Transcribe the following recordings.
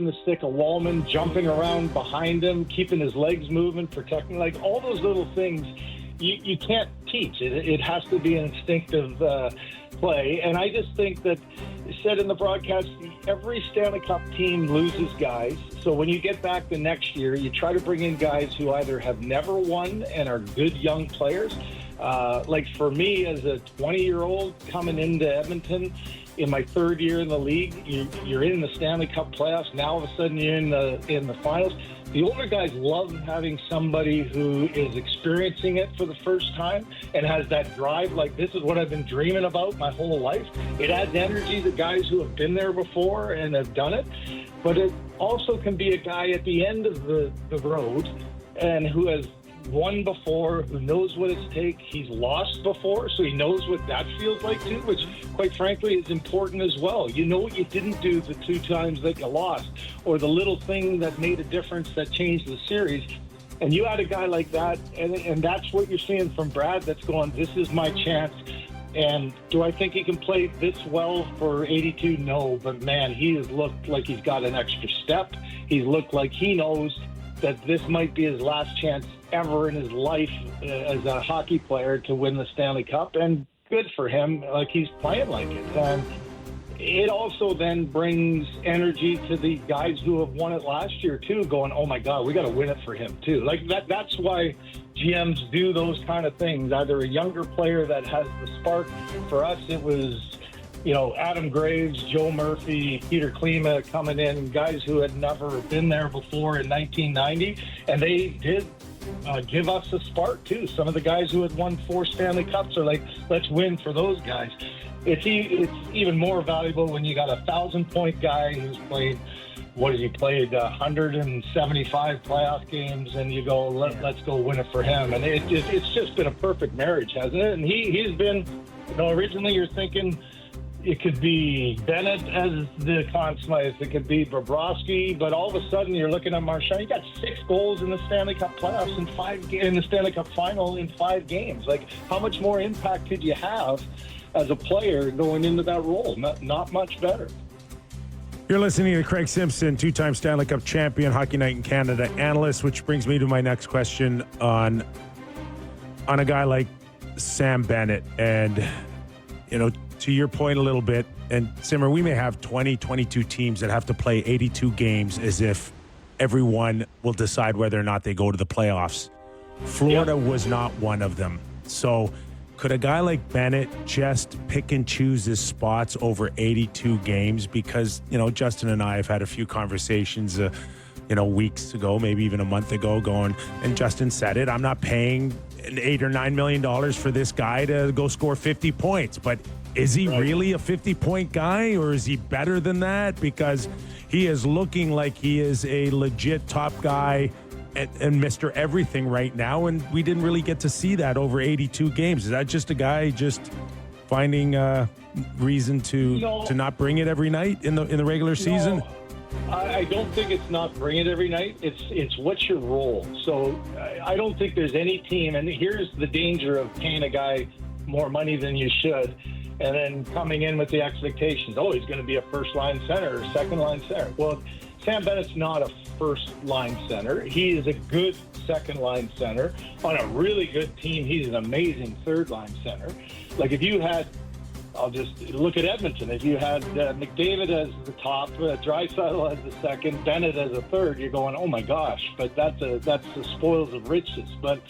the stick, a wallman jumping around behind him, keeping his legs moving, protecting, like all those little things you can't teach. It has to be an instinctive play. And I just think that, said in the broadcast, every Stanley Cup team loses guys. So when you get back the next year, you try to bring in guys who either have never won and are good young players. Like for me, as a 20-year-old coming into Edmonton in my third year in the league, you're in the Stanley Cup playoffs. Now all of a sudden you're in the finals. The older guys love having somebody who is experiencing it for the first time and has that drive, like, this is what I've been dreaming about my whole life. It adds energy to guys who have been there before and have done it. But it also can be a guy at the end of the road and who has won before, who knows what it's take. He's lost before, so he knows what that feels like too, which quite frankly is important as well. You know what you didn't do the 2 times that you lost, or the little thing that made a difference that changed the series. And you had a guy like that, and that's what you're seeing from Brad, that's going, this is my chance. And do I think he can play this well for 82? No, but man, he has looked like he's got an extra step. He's looked like he knows that this might be his last chance ever in his life as a hockey player to win the Stanley Cup, and good for him. Like, he's playing like it. And it also then brings energy to the guys who have won it last year too, going, oh my God, we got to win it for him too. Like that's why GMs do those kind of things. Either a younger player that has the spark. For us, it was, Adam Graves, Joe Murphy, Peter Klima coming in, guys who had never been there before in 1990, and they did give us a spark too. Some of the guys who had won 4 Stanley Cups are like, let's win for those guys. It's even more valuable when you got a 1,000-point guy who's played, he played 175 playoff games, and you go, let's go win it for him. And it's just been a perfect marriage, hasn't it? And he's been, originally you're thinking it could be Bennett as the Conn Smythe, it could be Bobrovsky, but all of a sudden you're looking at Marchand. You got 6 goals in the Stanley Cup playoffs in the Stanley Cup final in 5 games. Like, how much more impact could you have as a player going into that role? Not much better. You're listening to Craig Simpson, 2-time Stanley Cup champion, Hockey Night in Canada analyst, which brings me to my next question on a guy like Sam Bennett. And, to your point a little bit, and Simmer, we may have 20, 22 teams that have to play 82 games as if everyone will decide whether or not they go to the playoffs. Florida was not one of them. So could a guy like Bennett just pick and choose his spots over 82 games? Because, Justin and I have had a few conversations, weeks ago, maybe even a month ago, going, and Justin said it, I'm not paying $8 or $9 million for this guy to go score 50 points. But is he really a 50-point guy, or is he better than that? Because he is looking like he is a legit top guy and Mr. Everything right now, and we didn't really get to see that over 82 games. Is that just a guy just finding reason to not bring it every night in the regular season? I don't think it's not bring it every night. It's what's your role. So I don't think there's any team, and here's the danger of paying a guy more money than you should, and then coming in with the expectations, he's going to be a first-line center or second-line center. Well, Sam Bennett's not a first-line center. He is a good second-line center. On a really good team, he's an amazing third-line center. Like, if you had, I'll just look at Edmonton. If you had McDavid as the top, Draisaitl as the second, Bennett as a third, you're going, oh my gosh, but that's the spoils of riches. But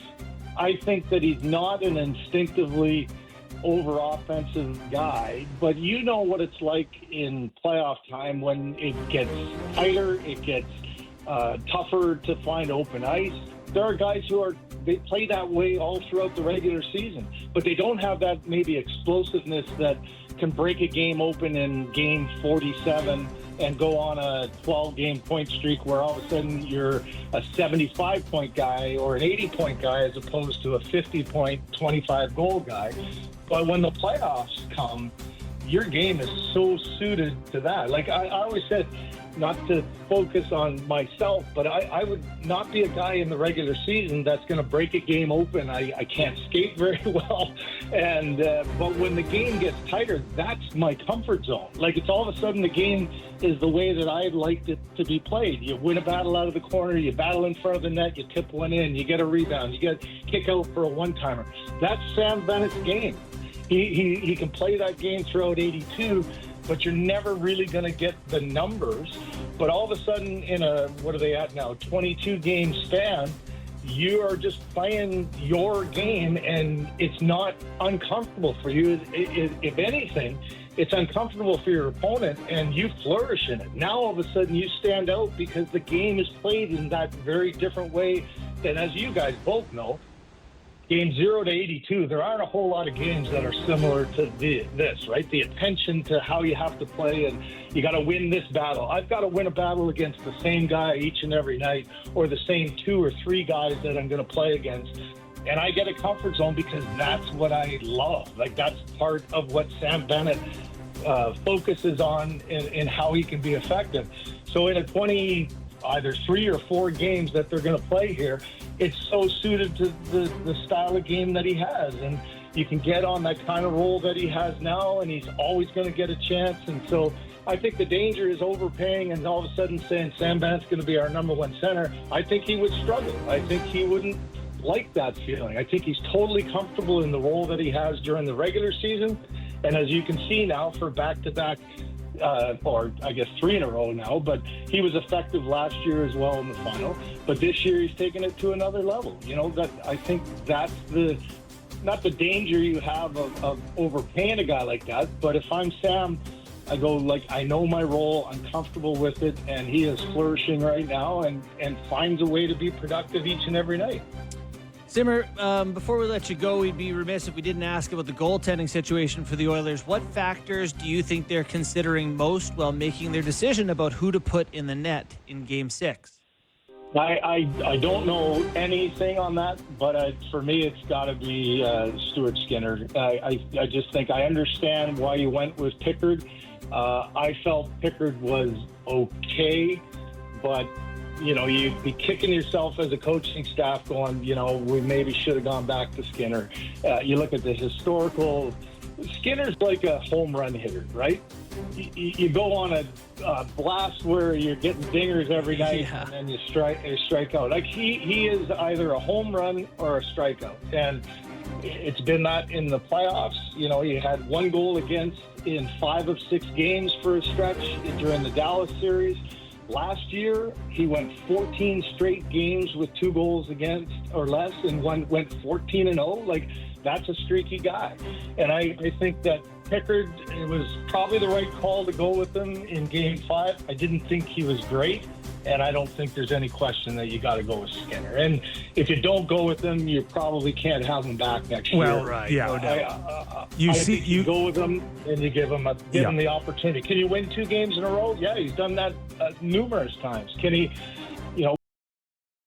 I think that he's not an instinctively over-offensive guy, but you know what it's like in playoff time when it gets tighter, it gets tougher to find open ice. There are guys they play that way all throughout the regular season, but they don't have that maybe explosiveness that can break a game open in game 47 and go on a 12-game point streak where all of a sudden you're a 75-point guy or an 80-point guy as opposed to a 50-point, 25-goal guy. But when the playoffs come, your game is so suited to that. Like I always said, not to focus on myself, but I would not be a guy in the regular season that's going to break a game open. I can't skate very well. And but when the game gets tighter, that's my comfort zone. Like it's all of a sudden the game is the way that I'd like it to be played. You win a battle out of the corner, you battle in front of the net, you tip one in, you get a rebound, you get kick out for a one-timer. That's Sam Bennett's game. He can play that game throughout 82, but you're never really going to get the numbers. But all of a sudden in a, what are they at now, 22-game span, you are just playing your game, and it's not uncomfortable for you. If anything, it's uncomfortable for your opponent, and you flourish in it. Now all of a sudden you stand out because the game is played in that very different way than, as you guys both know, Game 0 to 82, there aren't a whole lot of games that are similar to this, right? The attention to how you have to play, and you got to win this battle. I've got to win a battle against the same guy each and every night, or the same 2 or 3 guys that I'm going to play against. And I get a comfort zone because that's what I love. Like, that's part of what Sam Bennett focuses on in how he can be effective. So in a 20, either 3 or 4 games that they're going to play here, it's so suited to the style of game that he has. And you can get on that kind of role that he has now, and he's always going to get a chance. And so I think the danger is overpaying and all of a sudden saying Sam Bennett's going to be our number 1 center. I think he would struggle. I think he wouldn't like that feeling. I think he's totally comfortable in the role that he has during the regular season. And as you can see now, for back-to-back or I guess 3 in a row now, but he was effective last year as well in the final. But this year he's taken it to another level. You know, that I think that's not the danger you have of overpaying a guy like that, but if I'm Sam, I go, like, I know my role, I'm comfortable with it, and he is flourishing right now and finds a way to be productive each and every night. Simmer, before we let you go, we'd be remiss if we didn't ask about the goaltending situation for the Oilers. What factors do you think they're considering most while making their decision about who to put in the net in Game 6? I don't know anything on that, but for me, it's got to be Stuart Skinner. I just think I understand why you went with Pickard. I felt Pickard was okay, but you know, you'd be kicking yourself as a coaching staff going, you know, we maybe should have gone back to Skinner. You look at the historical, Skinner's like a home run hitter, right? You go on a blast where you're getting dingers every night, and then you strike out. Like he is either a home run or a strikeout. And it's been that in the playoffs. You know, he had 1 goal against in 5 of 6 games for a stretch during the Dallas series. Last year, he went 14 straight games with 2 goals against or less, and went 14-0. Like, that's a streaky guy. And I think that Pickard, it was probably the right call to go with him in Game 5. I didn't think he was great, and I don't think there's any question that you got to go with Skinner. And if you don't go with him, you probably can't have him back next year. Well, right. Yeah. You go with him and you give him the opportunity. Can you win 2 games in a row? Yeah, he's done that numerous times. Can he